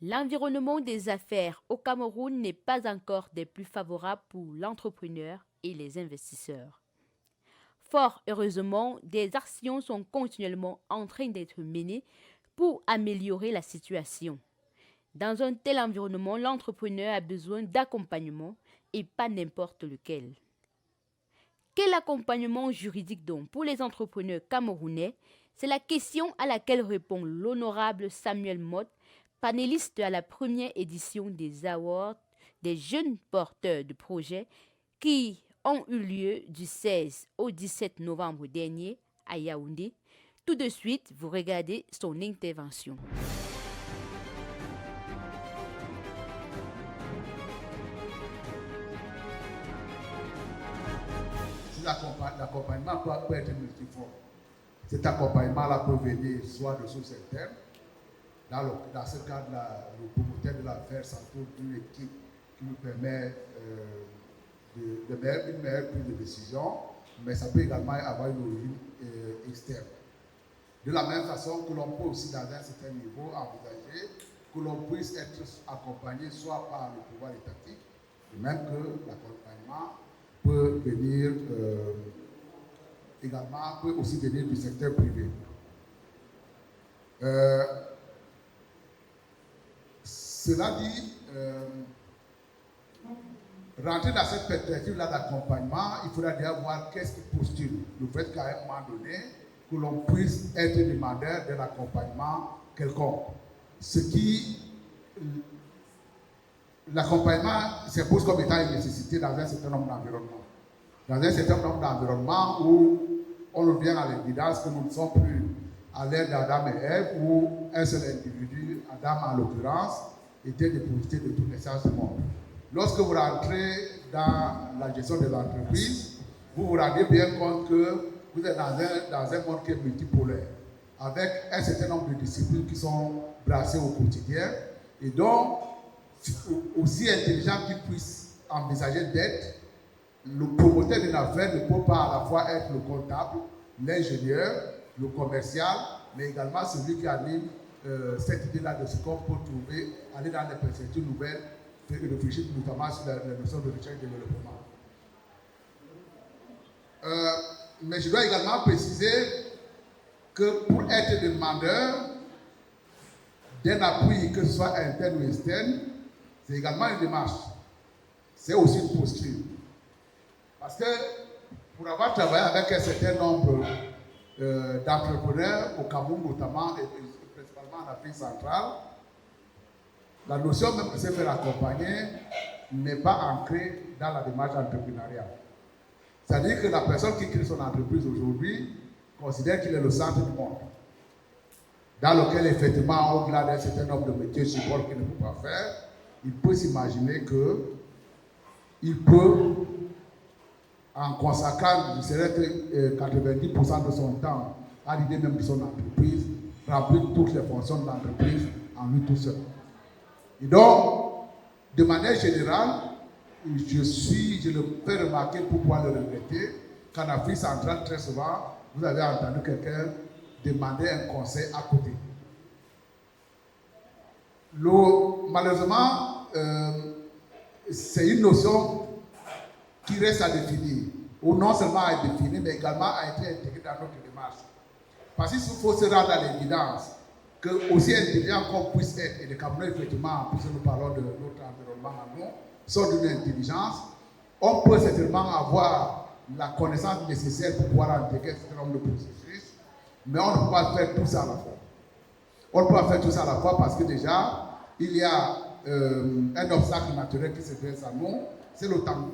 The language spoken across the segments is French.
L'environnement des affaires au Cameroun n'est pas encore des plus favorables pour l'entrepreneur et les investisseurs. Fort heureusement, des actions sont continuellement en train d'être menées pour améliorer la situation. Dans un tel environnement, l'entrepreneur a besoin d'accompagnement et pas n'importe lequel. Quel accompagnement juridique donc pour les entrepreneurs camerounais? C'est la question à laquelle répond l'honorable Samuel Mott, panéliste à la première édition des Awards des jeunes porteurs de projets qui ont eu lieu du 16 au 17 novembre dernier à Yaoundé. Tout de suite, vous regardez son intervention. L'accompagnement peut être multiforme. Cet accompagnement-là peut venir soit de sources internes. Dans ce cadre-là, le promoteur de l'affaire s'entoure d'une équipe qui nous permet une meilleure prise de décision, mais ça peut également avoir une origine externe. De la même façon que l'on peut aussi, dans un certain niveau, envisager que l'on puisse être accompagné soit par le pouvoir étatique, et même que l'accompagnement peut venir également, peut aussi venir du secteur privé. Cela dit, rentrer dans cette perspective-là d'accompagnement, il faudra déjà voir qu'est-ce qui postule. Le fait qu'à un moment donné, que l'on puisse être demandeur d'un accompagnement quelconque. L'accompagnement s'impose comme étant une nécessité dans un certain nombre d'environnements. Dans un certain nombre d'environnements où on revient à l'évidence que nous ne sommes plus à l'ère d'Adam et Ève, où un seul individu, Adam en l'occurrence, était déposité de toutes les sciences du monde. Lorsque vous rentrez dans la gestion de l'entreprise, vous vous rendez bien compte que vous êtes dans un monde qui est multipolaire, avec un certain nombre de disciplines qui sont brassées au quotidien, et donc, aussi intelligent qu'il puisse envisager d'être, le promoteur d'une affaire ne peut pas à la fois être le comptable, l'ingénieur, le commercial, mais également celui qui anime cette idée-là de ce qu'on peut trouver, aller dans des perspectives nouvelles, réfléchir notamment sur la notion de recherche et développement. Mais je dois également préciser que pour être demandeur d'un appui, que ce soit interne ou externe, c'est également une démarche. C'est aussi une posture. Parce que pour avoir travaillé avec un certain nombre d'entrepreneurs au Cameroun notamment et principalement en Afrique centrale, la notion même de se faire accompagner n'est pas ancrée dans la démarche entrepreneuriale. C'est-à-dire que la personne qui crée son entreprise aujourd'hui considère qu'il est le centre du monde, dans lequel effectivement, au-delà d'un certain nombre de métiers support qu'il ne peut pas faire, il peut s'imaginer qu'il peut, en consacrant, je dirais que 90% de son temps à l'idée même de son entreprise, remplir toutes les fonctions de l'entreprise en lui tout seul. Et donc, de manière générale, je le fais remarquer pour pouvoir le regretter, qu'en Afrique centrale, très souvent, vous avez entendu quelqu'un demander un conseil à côté. Malheureusement, c'est une notion qui reste à définir, ou non seulement à définir, mais également à être intégrée dans notre démarche. Parce qu'il faut se rendre à l'évidence que, aussi intelligent qu'on puisse être, et les Camerounais, effectivement, puisque nous parlons de notre environnement à nous, sont d'une intelligence, on peut certainement avoir la connaissance nécessaire pour pouvoir intégrer un certain nombre de processus, mais on ne peut pas faire tout ça à la fois. On ne peut pas faire tout ça à la fois parce que déjà, il y a un obstacle naturel qui se dresse à nous, c'est le temps.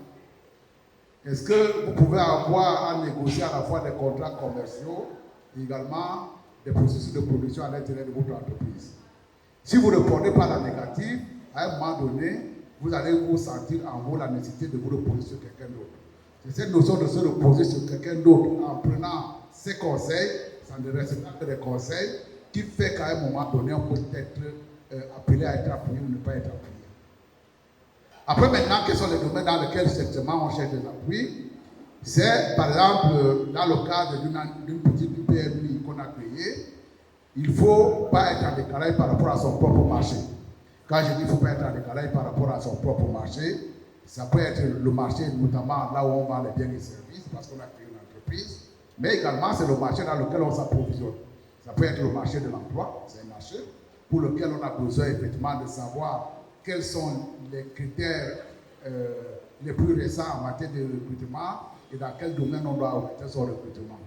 Est-ce que vous pouvez avoir à négocier à la fois des contrats commerciaux et également des processus de production à l'intérieur de votre entreprise? Si vous ne répondez pas à la négative, à un moment donné, vous allez vous sentir en vous la nécessité de vous reposer sur quelqu'un d'autre. C'est cette notion de se reposer sur quelqu'un d'autre en prenant ses conseils, sans ne rester que des conseils, qui fait qu'à un moment donné, on peut être appelé à être appuyé ou ne pas être appuyé. Après, maintenant, quels sont les domaines dans lesquels, effectivement, on cherche des appuis? C'est, par exemple, dans le cadre d'une petite PMI qu'on a créée, il ne faut pas être en décalage par rapport à son propre marché. Quand je dis qu'il ne faut pas être en décalage par rapport à son propre marché, ça peut être le marché, notamment là où on vend les biens et services, parce qu'on a créé une entreprise, mais également c'est le marché dans lequel on s'approvisionne. Ça peut être le marché de l'emploi, c'est un marché pour lequel on a besoin effectivement de savoir quels sont les critères les plus récents en matière de recrutement et dans quel domaine on doit orienter son recrutement.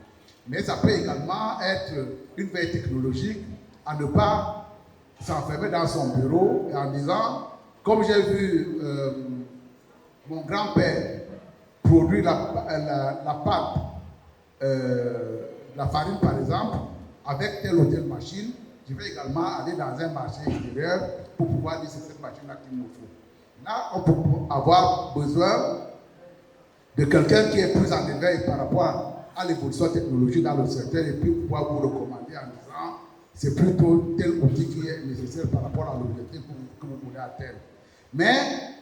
Mais ça peut également être une veille technologique à ne pas s'enfermer dans son bureau et en disant, comme j'ai vu mon grand-père produire la pâte, la farine par exemple, avec telle ou telle machine, je vais également aller dans un marché extérieur pour pouvoir dire c'est cette machine-là qu'il me faut. Là, on peut avoir besoin de quelqu'un qui est plus en éveil par rapport à l'évolution technologique dans le secteur et puis pouvoir vous recommander en disant c'est plutôt tel outil qui est nécessaire par rapport à l'objectif que vous voulez atteindre. Mais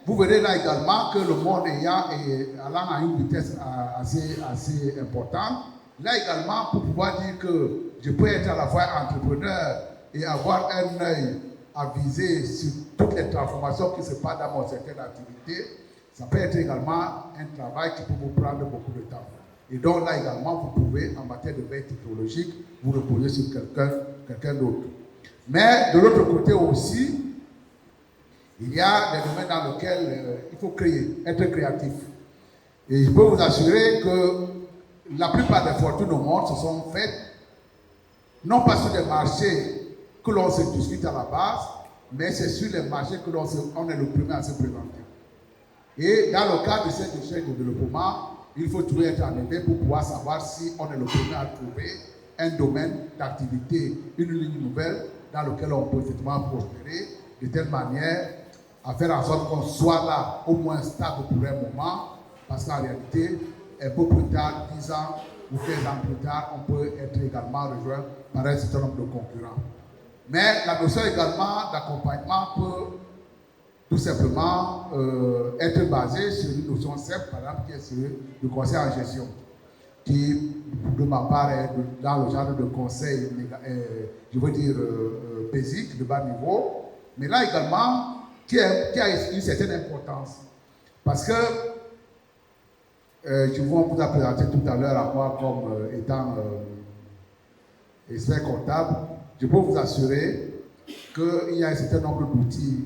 vous verrez là également que le monde allant à une vitesse assez importante, là également pour pouvoir dire que je peux être à la fois entrepreneur et avoir un œil à viser sur toutes les transformations qui se passent dans mon secteur d'activité, ça peut être également un travail qui peut vous prendre beaucoup de temps. Et donc là également, vous pouvez, en matière de veille technologique, vous reposer sur quelqu'un d'autre. Mais de l'autre côté aussi, il y a des domaines dans lesquels il faut créer, être créatif. Et je peux vous assurer que la plupart des fortunes au monde se sont faites, non pas sur des marchés que l'on se discute à la base, mais c'est sur les marchés que on est le premier à se présenter. Et dans le cadre de cette recherche de développement, il faut toujours être en éveil pour pouvoir savoir si on est le premier à trouver un domaine d'activité, une ligne nouvelle dans laquelle on peut effectivement prospérer de telle manière à faire en sorte qu'on soit là au moins stable pour un moment, parce qu'en réalité, un peu plus tard, 10 ans ou 15 ans plus tard, on peut être également rejoint par un certain nombre de concurrents. Mais la notion également d'accompagnement peut tout simplement être basée sur une notion simple, par exemple, qui est sur le conseil en gestion, qui, de ma part, est dans le genre de conseil, je veux dire, basique, de bas niveau, mais là également, qui a une certaine importance. Parce que, je vous ai présenté tout à l'heure à moi comme étant expert comptable, je peux vous assurer qu'il y a un certain nombre d'outils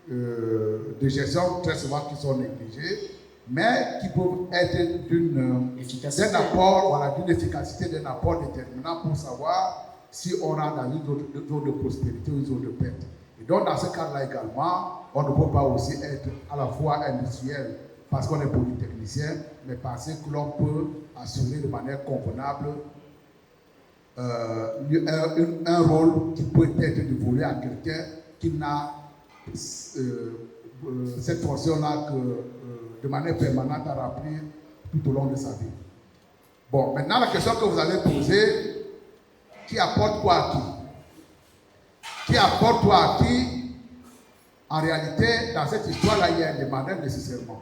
de gestion très souvent qui sont négligés, mais qui peuvent être d'un apport, d'une efficacité, d'un apport déterminant pour savoir si on rentre dans une zone de prospérité ou une zone de perte. Et donc, dans ce cas-là également, on ne peut pas aussi être à la fois industriel parce qu'on est polytechnicien, mais penser que l'on peut assurer de manière convenable un rôle qui peut être dévolu à quelqu'un qui n'a cette fonction-là de manière permanente à remplir tout au long de sa vie. Bon, maintenant la question que vous allez poser, qui apporte quoi à qui? Qui apporte quoi à qui? En réalité, dans cette histoire-là, il y a un demandeur nécessairement.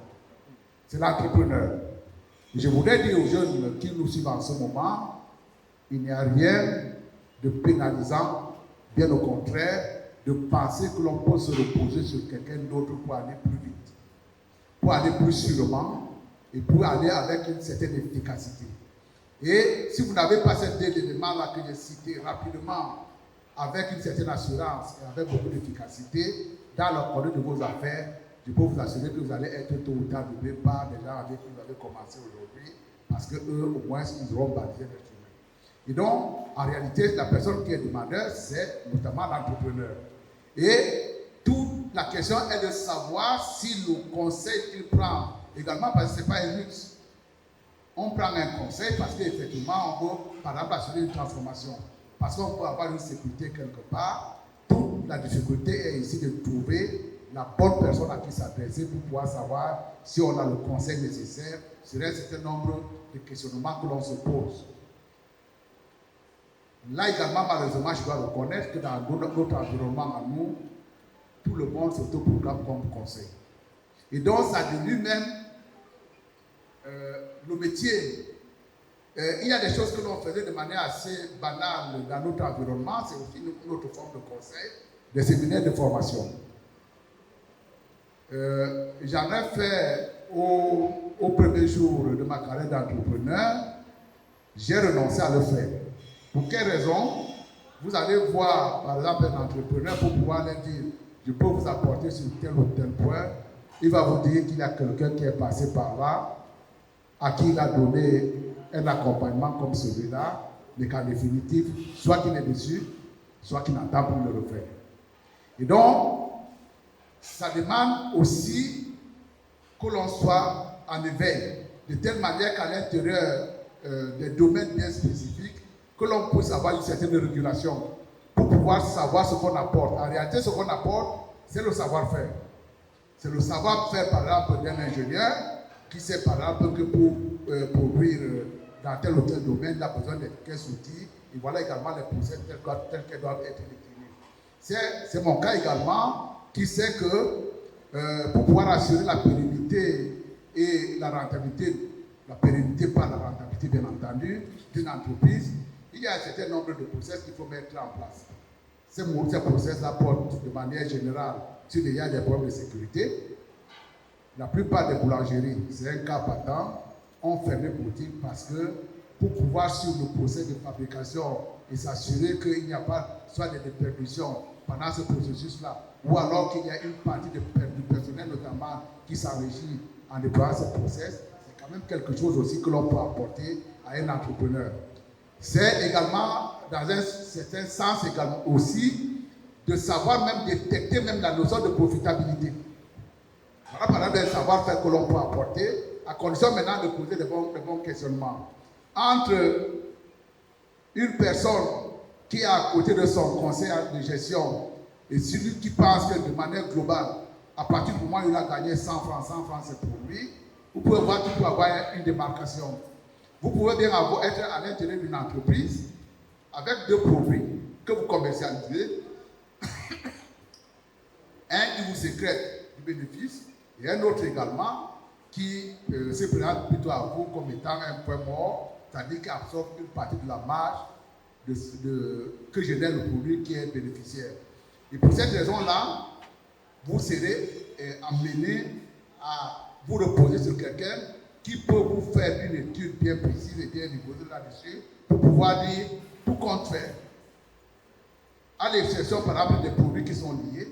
C'est l'entrepreneur. Je voudrais dire aux jeunes qui nous suivent en ce moment, il n'y a rien de pénalisant, bien au contraire, de penser que l'on peut se reposer sur quelqu'un d'autre pour aller plus vite, pour aller plus sûrement et pour aller avec une certaine efficacité. Et si vous n'avez pas ces deux éléments-là que j'ai cités rapidement, avec une certaine assurance et avec beaucoup d'efficacité, dans le conduite de vos affaires, je peux vous assurer que vous allez être tôt ou tard doublé par des gens avec qui vous avez commencé aujourd'hui, parce qu'eux, au moins, ils auront balisé les chemins. Et donc, en réalité, la personne qui est demandeur, c'est notamment l'entrepreneur. Et toute la question est de savoir si le conseil qu'il prend, également parce que ce n'est pas un luxe, on prend un conseil parce qu'effectivement, on veut, par exemple, assurer une transformation. Parce qu'on peut avoir une sécurité quelque part. Toute la difficulté est ici de trouver la bonne personne à qui s'adresser pour pouvoir savoir si on a le conseil nécessaire sur un certain nombre de questionnements que l'on se pose. Là également, malheureusement, je dois reconnaître que dans notre environnement à nous, tout le monde s'autoproclame comme conseil. Et donc, ça de lui-même, le métier, il y a des choses que l'on faisait de manière assez banale dans notre environnement, c'est aussi une autre forme de conseil, des séminaires de formation. J'en ai fait au premier jour de ma carrière d'entrepreneur. J'ai renoncé à le faire. Pour quelle raison? Vous allez voir, par exemple, un entrepreneur pour pouvoir lui dire je peux vous apporter sur tel ou tel point. Il va vous dire qu'il y a quelqu'un qui est passé par là, à qui il a donné un accompagnement comme celui-là, mais qu'en définitive, soit qu'il est dessus, soit qu'il n'attend pour le refaire. Et donc, ça demande aussi que l'on soit en éveil, de telle manière qu'à l'intérieur des domaines bien spécifiques, que l'on puisse avoir une certaine régulation pour pouvoir savoir ce qu'on apporte. En réalité, ce qu'on apporte, c'est le savoir-faire. C'est le savoir-faire, par exemple, d'un ingénieur qui sait, par exemple, que pour produire dans tel ou tel domaine, il a besoin de quels outils. Et voilà également les process tels qu'elles doivent être définis. C'est mon cas également qui sait que pour pouvoir assurer la pérennité et la rentabilité, la pérennité par la rentabilité, bien entendu, d'une entreprise, il y a un certain nombre de process qu'il faut mettre en place. Ces process-là portent de manière générale sur il y a des problèmes de sécurité. La plupart des boulangeries, c'est un cas patent, ont fermé boutique parce que pour pouvoir suivre le process de fabrication et s'assurer qu'il n'y a pas soit des déperditions pendant ce processus-là, ou alors qu'il y a une partie du personnel notamment qui s'enrichit en déployant ce process, c'est quand même quelque chose aussi que l'on peut apporter à un entrepreneur. C'est également, dans un certain sens, également aussi de savoir même détecter même la notion de profitabilité. Voilà par exemple un savoir-faire que l'on peut apporter, à condition maintenant de poser de bons questionnements. Entre une personne qui est à côté de son conseil de gestion et celui qui pense que de manière globale, à partir du moment où il a gagné 100 francs c'est pour lui, vous pouvez voir qu'il peut avoir une démarcation. Vous pouvez bien être à l'intérieur d'une entreprise avec deux produits que vous commercialisez. Un qui vous sécrète du bénéfice et un autre également qui se présente plutôt à vous comme étant un point mort, c'est-à-dire qui absorbe une partie de la marge que génère le produit qui est bénéficiaire. Et pour cette raison-là, vous serez amené à vous reposer sur quelqu'un qui peut vous faire une étude bien précise et bien rigoureux là-dessus pour pouvoir dire tout compte fait. À l'exception, par exemple, des produits qui sont liés,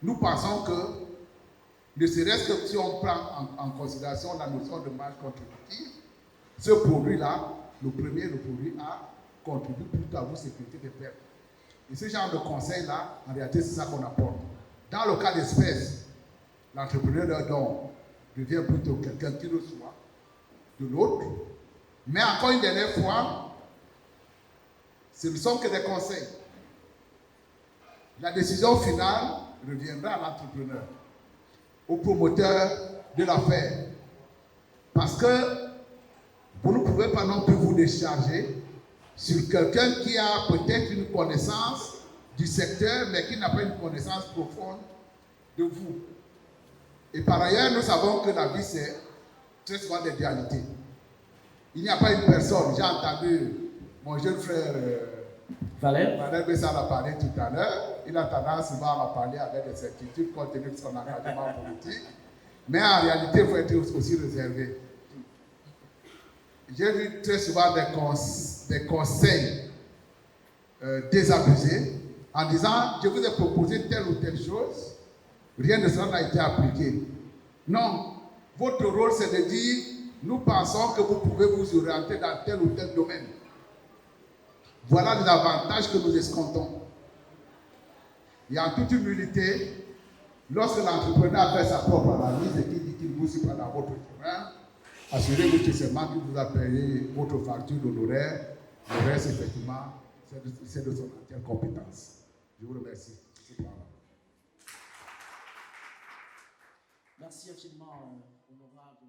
nous pensons que, ne serait-ce que si on prend en considération la notion de marge contributive, ce produit-là, le produit A, contribue plutôt à vous sécurité des pertes. Et ce genre de conseil-là, en réalité, c'est ça qu'on apporte. Dans le cas d'espèce, l'entrepreneur d'un don devient plutôt quelqu'un qui reçoit de l'autre. Mais encore une dernière fois, ce ne sont que des conseils. La décision finale reviendra à l'entrepreneur, au promoteur de l'affaire. Parce que vous ne pouvez pas non plus vous décharger sur quelqu'un qui a peut-être une connaissance du secteur, mais qui n'a pas une connaissance profonde de vous. Et par ailleurs, nous savons que la vie, c'est très souvent des dualités. Il n'y a pas une personne, j'ai entendu mon jeune frère Valère Bessal a parlé tout à l'heure, il a tendance souvent à parler avec des certitudes compte tenu de son engagement politique, mais en réalité, il faut être aussi réservé. J'ai vu très souvent des conseils désabusés en disant je vous ai proposé telle ou telle chose, rien de cela n'a été appliqué. Non, votre rôle c'est de dire nous pensons que vous pouvez vous orienter dans tel ou tel domaine. Voilà les avantages que nous escomptons. Et en toute humilité, lorsque l'entrepreneur fait sa propre analyse et qu'il dit qu'il vous suit dans votre chemin, assurez-vous que c'est moi qui vous a payé votre facture d'honoraire. Le reste, effectivement, c'est de son entière compétence. Je vous remercie. Merci infiniment, honorable.